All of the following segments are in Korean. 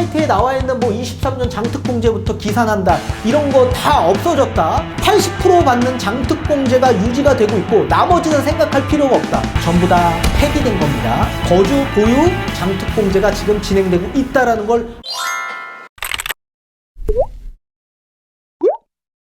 사이트에 나와 있는 뭐 23년 장특공제부터 기산한다 이런 거 다 없어졌다. 80% 받는 장특공제가 유지가 되고 있고 나머지는 생각할 필요가 없다. 전부 다 폐기된 겁니다. 거주 보유 장특공제가 지금 진행되고 있다라는 걸.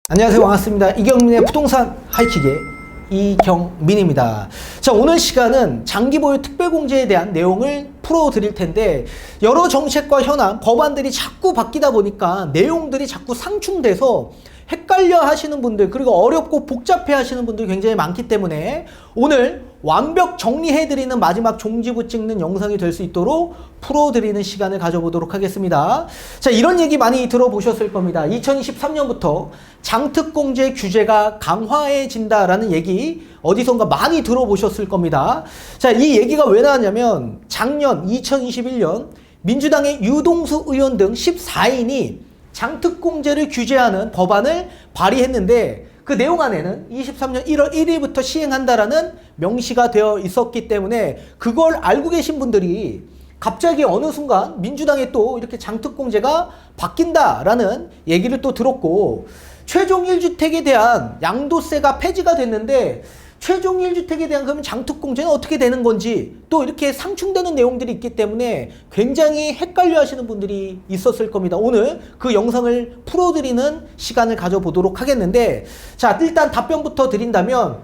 안녕하세요, 반갑습니다. 이경민의 부동산 하이킥의 이경민입니다. 자, 오늘 시간은 장기보유 특별공제에 대한 내용을 풀어드릴 텐데, 여러 정책과 현안, 법안들이 자꾸 바뀌다 보니까 내용들이 자꾸 상충돼서 헷갈려 하시는 분들, 그리고 어렵고 복잡해 하시는 분들이 굉장히 많기 때문에 오늘 완벽 정리해드리는 마지막 종지부 찍는 영상이 될 수 있도록 풀어드리는 시간을 가져보도록 하겠습니다. 자, 이런 얘기 많이 들어보셨을 겁니다. 2023년부터 장특공제 규제가 강화해진다라는 얘기 어디선가 많이 들어보셨을 겁니다. 자, 이 얘기가 왜 나왔냐면 작년 2021년 민주당의 유동수 의원 등 14인이 장특공제를 규제하는 법안을 발의했는데, 그 내용 안에는 23년 1월 1일부터 시행한다라는 명시가 되어 있었기 때문에 그걸 알고 계신 분들이 갑자기 어느 순간 민주당에 또 이렇게 장특공제가 바뀐다라는 얘기를 또 들었고, 최종 1주택에 대한 양도세가 폐지가 됐는데 최종 1주택에 대한 그러면 장특공제는 어떻게 되는 건지 또 이렇게 상충되는 내용들이 있기 때문에 굉장히 헷갈려 하시는 분들이 있었을 겁니다. 오늘 그 영상을 풀어드리는 시간을 가져보도록 하겠는데, 자, 일단 답변부터 드린다면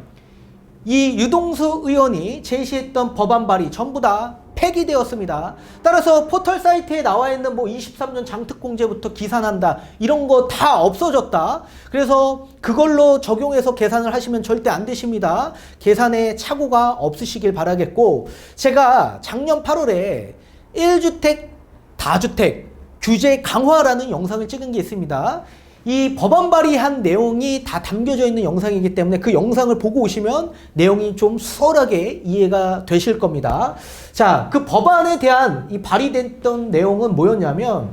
이 유동수 의원이 제시했던 법안 발의 전부 다 폐기되었습니다. 따라서 포털 사이트에 나와 있는 뭐 23년 장특공제부터 기산한다 이런 거 다 없어졌다. 그래서 그걸로 적용해서 계산을 하시면 절대 안 되십니다. 계산에 착오가 없으시길 바라겠고, 제가 작년 8월에 1주택, 다주택 규제 강화라는 영상을 찍은 게 있습니다. 이 법안 발의한 내용이 다 담겨져 있는 영상이기 때문에 그 영상을 보고 오시면 내용이 좀 수월하게 이해가 되실 겁니다. 자, 그 법안에 대한 이 발의됐던 내용은 뭐였냐면,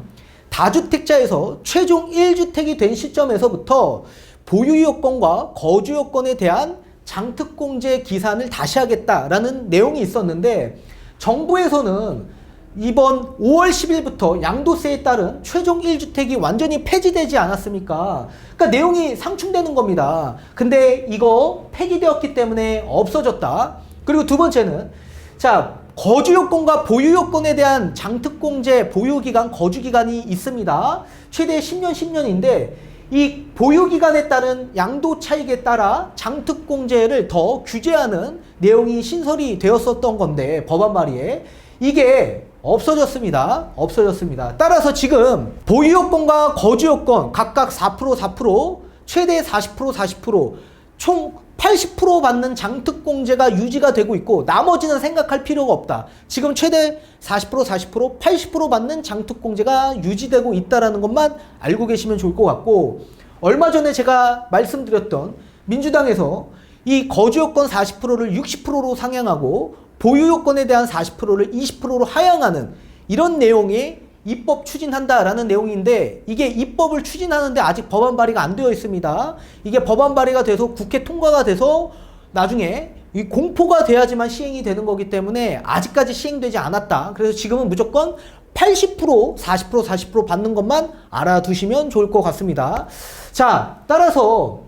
다주택자에서 최종 1주택이 된 시점에서부터 보유 요건과 거주 요건에 대한 장특공제 기산을 다시 하겠다라는 내용이 있었는데, 정부에서는 이번 5월 10일부터 양도세에 따른 최종 1주택이 완전히 폐지되지 않았습니까? 그러니까 내용이 상충되는 겁니다. 근데 이거 폐기되었기 때문에 없어졌다. 그리고 두 번째는, 자, 거주 요건과 보유 요건에 대한 장특공제 보유기간, 거주기간이 있습니다. 최대 10년, 10년인데 이 보유기간에 따른 양도 차익에 따라 장특공제를 더 규제하는 내용이 신설이 되었었던 건데, 법안 발의에 이게 없어졌습니다. 없어졌습니다. 따라서 지금 보유요건과 거주요건 각각 4%, 4%, 최대 40%, 40%, 총 80% 받는 장특공제가 유지가 되고 있고 나머지는 생각할 필요가 없다. 지금 최대 40%, 40%, 80% 받는 장특공제가 유지되고 있다는 것만 알고 계시면 좋을 것 같고, 얼마 전에 제가 말씀드렸던 민주당에서 이 거주요건 40%를 60%로 상향하고 보유요건에 대한 40%를 20%로 하향하는 이런 내용이 입법 추진한다라는 내용인데, 이게 입법을 추진하는데 아직 법안 발의가 안 되어 있습니다. 이게 법안 발의가 돼서 국회 통과가 돼서 나중에 이 공포가 돼야지만 시행이 되는 거기 때문에 아직까지 시행되지 않았다. 그래서 지금은 무조건 80%, 40%, 40% 받는 것만 알아두시면 좋을 것 같습니다. 자, 따라서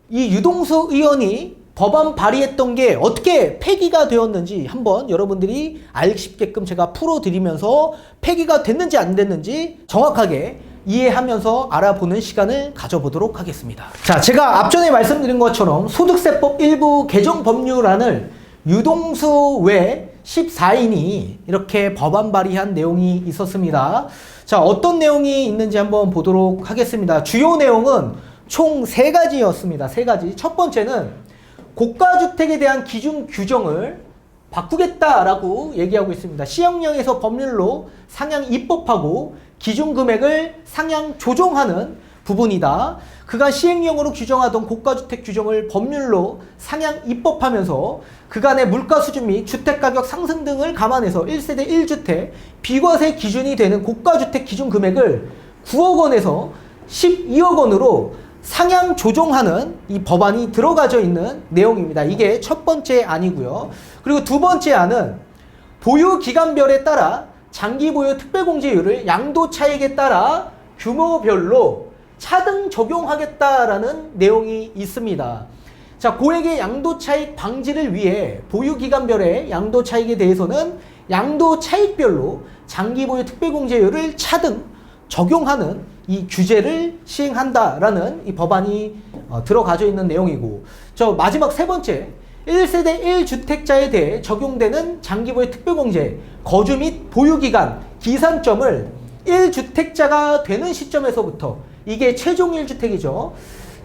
이 유동수 의원이 법안 발의했던 게 어떻게 폐기가 되었는지 한번 여러분들이 알기 쉽게끔 제가 풀어드리면서 폐기가 됐는지 안 됐는지 정확하게 이해하면서 알아보는 시간을 가져보도록 하겠습니다. 자, 제가 앞전에 말씀드린 것처럼 소득세법 일부 개정 법률안을 유동수 외 14인이 이렇게 법안 발의한 내용이 있었습니다. 자, 어떤 내용이 있는지 한번 보도록 하겠습니다. 주요 내용은 총 3가지였습니다. 3가지. 첫 번째는 고가주택에 대한 기준 규정을 바꾸겠다라고 얘기하고 있습니다. 시행령에서 법률로 상향 입법하고 기준 금액을 상향 조정하는 부분이다. 그간 시행령으로 규정하던 고가주택 규정을 법률로 상향 입법하면서 그간의 물가 수준 및 주택가격 상승 등을 감안해서 1세대 1주택 비과세 기준이 되는 고가주택 기준 금액을 9억 원에서 12억 원으로 상향 조정하는 이 법안이 들어가져 있는 내용입니다. 이게 첫 번째 안이고요. 그리고 두 번째 안은 보유 기간별에 따라 장기 보유 특별공제율을 양도 차익에 따라 규모별로 차등 적용하겠다라는 내용이 있습니다. 자, 고액의 양도 차익 방지를 위해 보유 기간별의 양도 차익에 대해서는 양도 차익별로 장기 보유 특별공제율을 차등 적용하는 이 규제를 시행한다라는 이 법안이 들어가져 있는 내용이고, 저 마지막 세 번째, 1세대 1주택자에 대해 적용되는 장기보유 특별공제 거주 및 보유기간 기산점을 1주택자가 되는 시점에서부터, 이게 최종 1주택이죠,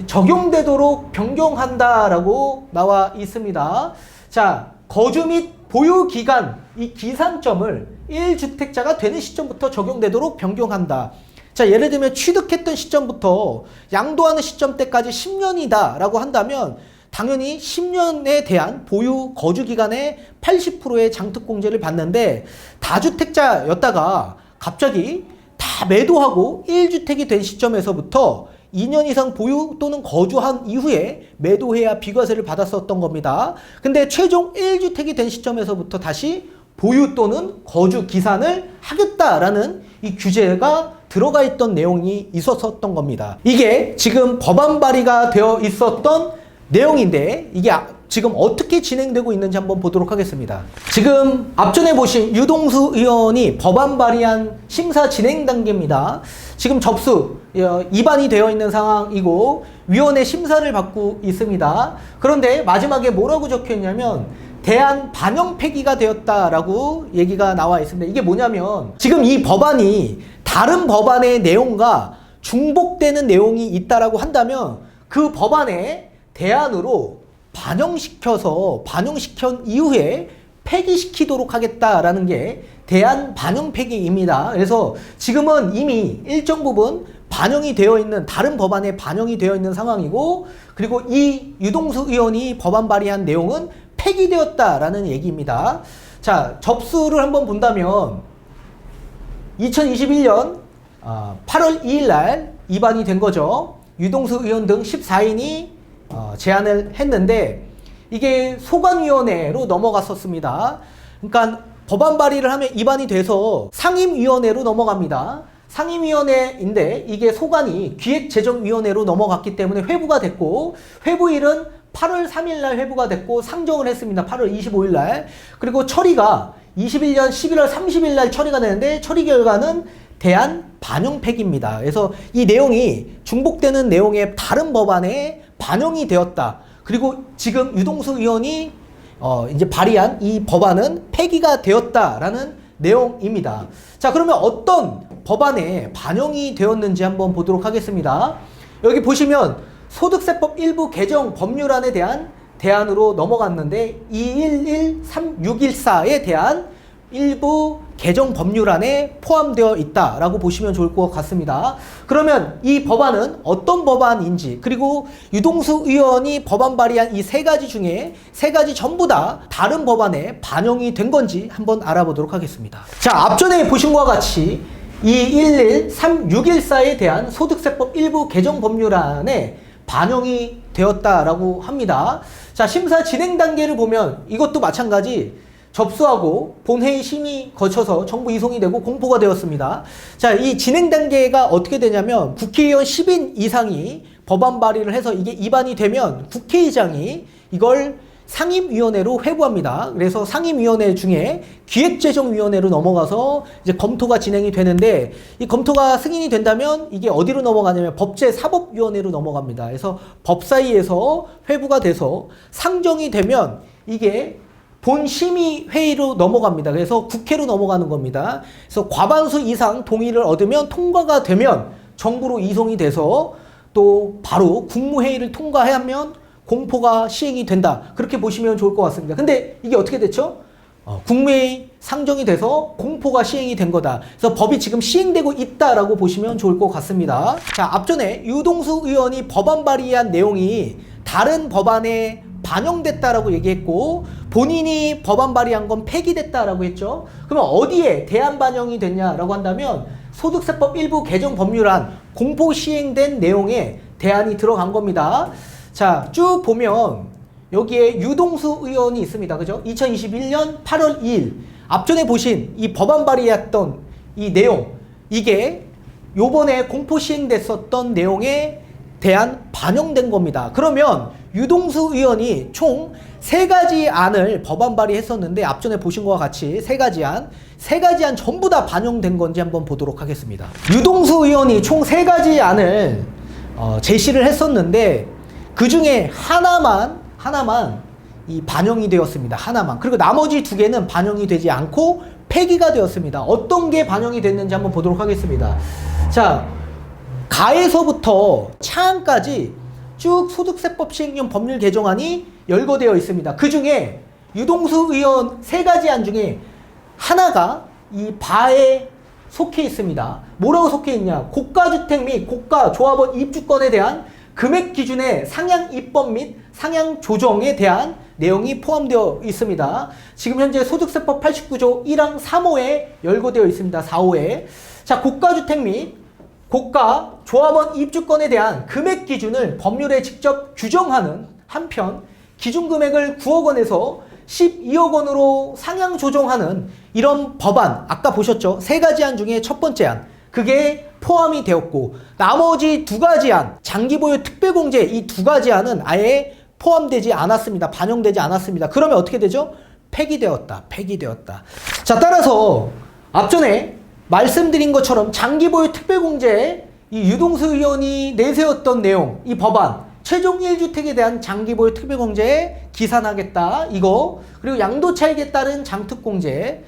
적용되도록 변경한다라고 나와 있습니다. 자, 거주 및 보유기간 이 기산점을 1주택자가 되는 시점부터 적용되도록 변경한다. 자, 예를 들면 취득했던 시점부터 양도하는 시점 때까지 10년이다 라고 한다면 당연히 10년에 대한 보유 거주 기간의 80%의 장특공제를 받는데, 다주택자였다가 갑자기 다 매도하고 1주택이 된 시점에서부터 2년 이상 보유 또는 거주한 이후에 매도해야 비과세를 받았었던 겁니다. 근데 최종 1주택이 된 시점에서부터 다시 보유 또는 거주 기산을 하겠다라는 이 규제가 들어가 있던 내용이 있었던 겁니다. 이게 지금 법안 발의가 되어 있었던 내용인데, 이게 지금 어떻게 진행되고 있는지 한번 보도록 하겠습니다. 지금 앞전에 보신 유동수 의원이 법안 발의한 심사 진행 단계입니다. 지금 접수, 입안이 되어 있는 상황이고 위원회 심사를 받고 있습니다. 그런데 마지막에 뭐라고 적혀 있냐면 대안 반영 폐기가 되었다라고 얘기가 나와 있습니다. 이게 뭐냐면 지금 이 법안이 다른 법안의 내용과 중복되는 내용이 있다라고 한다면 그 법안에 대안으로 반영시킨 이후에 폐기시키도록 하겠다라는 게 대안 반영 폐기입니다. 그래서 지금은 이미 일정 부분 반영이 되어 있는, 다른 법안에 반영이 되어 있는 상황이고, 그리고 이 유동수 의원이 법안 발의한 내용은 폐기되었다라는 얘기입니다. 자, 접수를 한번 본다면 2021년 8월 2일 날 입안이 된 거죠. 유동수 의원 등 14인이 제안을 했는데 이게 소관위원회로 넘어갔었습니다. 그러니까 법안 발의를 하면 입안이 돼서 상임위원회로 넘어갑니다. 상임위원회인데 이게 소관이 기획재정위원회로 넘어갔기 때문에 회부가 됐고, 회부일은 8월 3일 날 회부가 됐고 상정을 했습니다. 8월 25일 날. 그리고 처리가 21년 11월 30일 날 처리가 되는데 처리 결과는 대안 반영 폐기입니다. 그래서 이 내용이 중복되는 내용의 다른 법안에 반영이 되었다. 그리고 지금 유동수 의원이 이제 발의한 이 법안은 폐기가 되었다라는 내용입니다. 자, 그러면 어떤 법안에 반영이 되었는지 한번 보도록 하겠습니다. 여기 보시면 소득세법 일부 개정 법률안에 대한 대안으로 넘어갔는데 2113614에 대한 일부 개정 법률안에 포함되어 있다라고 보시면 좋을 것 같습니다. 그러면 이 법안은 어떤 법안인지, 그리고 유동수 의원이 법안 발의한 이 세 가지 중에 세 가지 전부 다 다른 법안에 반영이 된 건지 한번 알아보도록 하겠습니다. 자, 앞전에 보신 것과 같이 2113614에 대한 소득세법 일부 개정 법률안에 반영이 되었다라고 합니다. 자, 심사 진행 단계를 보면 이것도 마찬가지 접수하고 본회의 심의 거쳐서 정부 이송이 되고 공포가 되었습니다. 자, 이 진행 단계가 어떻게 되냐면 국회의원 10인 이상이 법안 발의를 해서 이게 입안이 되면 국회의장이 이걸 상임위원회로 회부합니다. 그래서 상임위원회 중에 기획재정위원회로 넘어가서 이제 검토가 진행이 되는데, 이 검토가 승인이 된다면 이게 어디로 넘어가냐면 법제사법위원회로 넘어갑니다. 그래서 법사위에서 회부가 돼서 상정이 되면 이게 본심의회의로 넘어갑니다. 그래서 국회로 넘어가는 겁니다. 그래서 과반수 이상 동의를 얻으면, 통과가 되면 정부로 이송이 돼서 또 바로 국무회의를 통과하면 공포가 시행이 된다. 그렇게 보시면 좋을 것 같습니다. 근데 이게 어떻게 됐죠? 국무회의 상정이 돼서 공포가 시행이 된 거다. 그래서 법이 지금 시행되고 있다라고 보시면 좋을 것 같습니다. 자, 앞전에 유동수 의원이 법안 발의한 내용이 다른 법안에 반영됐다라고 얘기했고, 본인이 법안 발의한 건 폐기됐다라고 했죠. 그러면 어디에 대안 반영이 됐냐라고 한다면 소득세법 일부 개정 법률안 공포 시행된 내용에 대안이 들어간 겁니다. 자, 쭉 보면 여기에 유동수 의원이 있습니다. 그죠? 2021년 8월 2일 앞전에 보신 이 법안 발의했던 이 내용, 이게 요번에 공포 시행됐었던 내용에 대한 반영된 겁니다. 그러면 유동수 의원이 총 3가지 안을 법안 발의했었는데 앞전에 보신 것과 같이 3가지 안 전부 다 반영된 건지 한번 보도록 하겠습니다. 유동수 의원이 총 3가지 안을 제시를 했었는데 그 중에 하나만 이 반영이 되었습니다. 하나만. 그리고 나머지 2개는 반영이 되지 않고 폐기가 되었습니다. 어떤 게 반영이 됐는지 한번 보도록 하겠습니다. 자, 가에서부터 차안까지 쭉 소득세법 시행령 법률 개정안이 열거되어 있습니다. 그 중에 유동수 의원 3가지 안 중에 하나가 이 바에 속해 있습니다. 뭐라고 속해 있냐? 고가주택 및 고가조합원 입주권에 대한 금액 기준의 상향 입법 및 상향 조정에 대한 내용이 포함되어 있습니다. 지금 현재 소득세법 89조 1항 3호에 열거되어 있습니다. 4호에. 자, 고가주택 및 고가 조합원 입주권에 대한 금액 기준을 법률에 직접 규정하는 한편 기준금액을 9억 원에서 12억 원으로 상향 조정하는 이런 법안, 아까 보셨죠? 3가지 안 중에 첫 번째 안, 그게 포함이 되었고 나머지 2가지 안, 장기보유 특별공제 이 2가지 안은 아예 포함되지 않았습니다. 반영되지 않았습니다. 그러면 어떻게 되죠? 폐기되었다. 자, 따라서 앞전에 말씀드린 것처럼 장기보유 특별공제 이 유동수 의원이 내세웠던 내용, 이 법안 최종 1주택에 대한 장기보유 특별공제에 기산하겠다 이거, 그리고 양도차익에 따른 장특공제,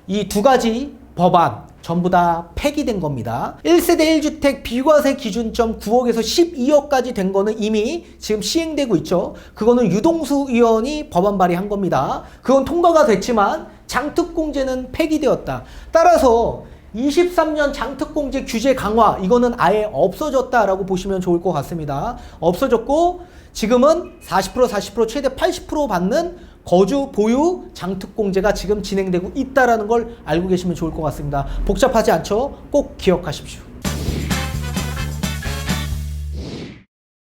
이 2가지 법안 전부 다 폐기된 겁니다. 1세대 1주택 비과세 기준점 9억에서 12억까지 된 거는 이미 지금 시행되고 있죠. 그거는 유동수 의원이 법안 발의한 겁니다. 그건 통과가 됐지만 장특공제는 폐기되었다. 따라서 23년 장특공제 규제 강화, 이거는 아예 없어졌다라고 보시면 좋을 것 같습니다. 없어졌고 지금은 40% 최대 80% 받는 거주 보유 장특공제가 지금 진행되고 있다라는 걸 알고 계시면 좋을 것 같습니다. 복잡하지 않죠? 꼭 기억하십시오.